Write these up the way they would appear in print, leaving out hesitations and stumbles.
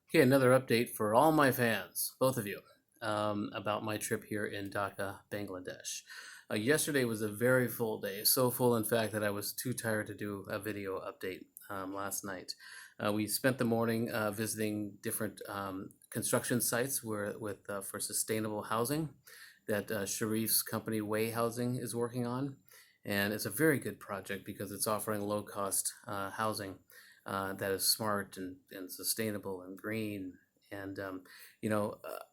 Okay, another update for all my fans, both of you, about my trip here in Dhaka, Bangladesh. Yesterday was a very full day, so full in fact that I was too tired to do a video update last night. We spent the morning visiting different construction sites for sustainable housing that Sharif's company Way Housing is working on. And it's a very good project because it's offering low-cost housing that is smart and sustainable and green. And, you know, uh,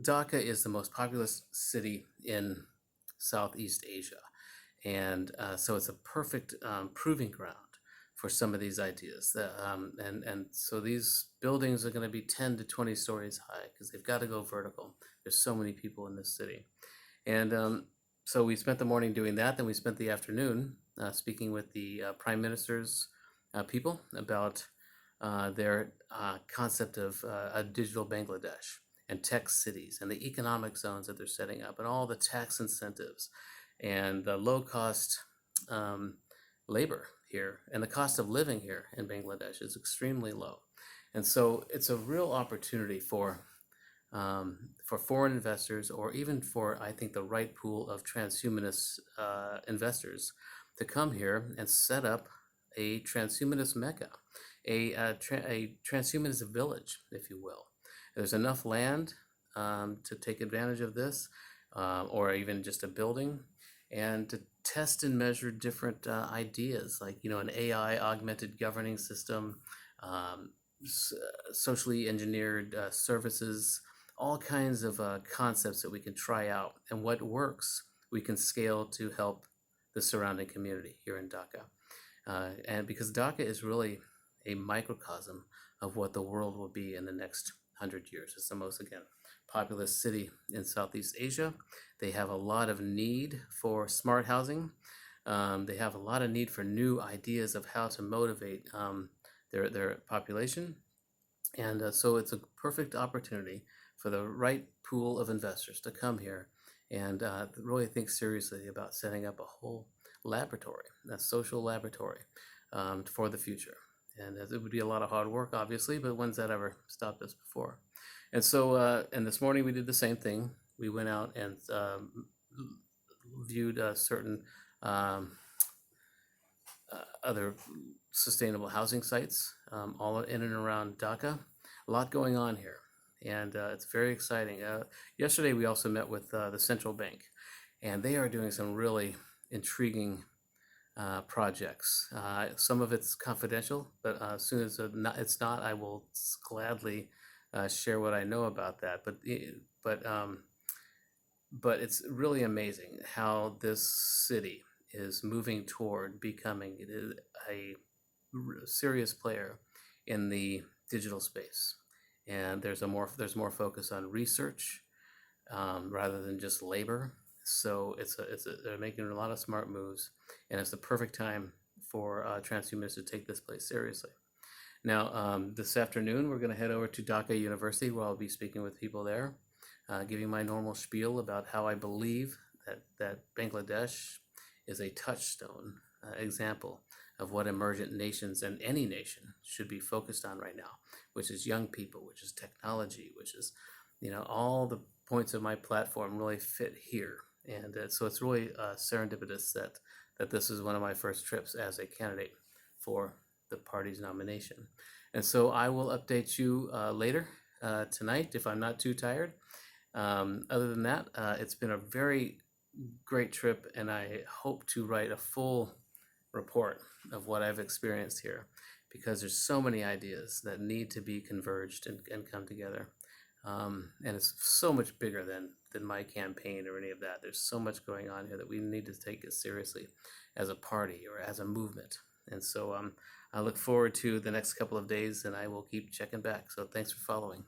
Dhaka is the most populous city in Southeast Asia. And so it's a perfect proving ground for some of these ideas. And so these buildings are going to be 10 to 20 stories high because they've got to go vertical. There's so many people in this city. And so we spent the morning doing that. Then we spent the afternoon speaking with the prime minister's people about their concept of a digital Bangladesh and tech cities and the economic zones that they're setting up and all the tax incentives and the low cost labor here and the cost of living here in Bangladesh is extremely low. And so it's a real opportunity for foreign investors or even for, I think, the right pool of transhumanist investors to come here and set up a transhumanist mecca, a transhumanist village, if you will. There's enough land to take advantage of this, or even just a building, and to test and measure different ideas, like an AI augmented governing system, um, socially engineered services, all kinds of concepts that we can try out, and what works we can scale to help the surrounding community here in Dhaka. And because Dhaka is really a microcosm of what the world will be in the next 100 years. It's the most, again, populous city in Southeast Asia. They have a lot of need for smart housing. They have a lot of need for new ideas of how to motivate their population. And so it's a perfect opportunity for the right pool of investors to come here and really think seriously about setting up a whole laboratory, a social laboratory for the future. And it would be a lot of hard work, obviously, but when's that ever stopped us before? And so, and this morning we did the same thing. We went out and viewed certain other sustainable housing sites, all in and around Dhaka. A lot going on here, and it's very exciting. Yesterday, we also met with the central bank, and they are doing some really intriguing projects. Some of it's confidential, but as soon as it's not, I will gladly share what I know about that. But it's really amazing how this city is moving toward becoming a serious player in the digital space, and there's more focus on research rather than just labor. So they're making a lot of smart moves, and it's the perfect time for transhumanists to take this place seriously. Now, this afternoon, we're going to head over to Dhaka University, where I'll be speaking with people there, giving my normal spiel about how I believe that Bangladesh is a touchstone example of what emergent nations and any nation should be focused on right now, which is young people, which is technology, which is, all the points of my platform really fit here. And so it's really serendipitous that this is one of my first trips as a candidate for the party's nomination. And so I will update you later tonight if I'm not too tired. Other than that, it's been a very great trip, and I hope to write a full report of what I've experienced here because there's so many ideas that need to be converged and come together. And it's so much bigger than my campaign or any of that. There's so much going on here that we need to take it seriously as a party or as a movement. And so I look forward to the next couple of days, and I will keep checking back. So thanks for following.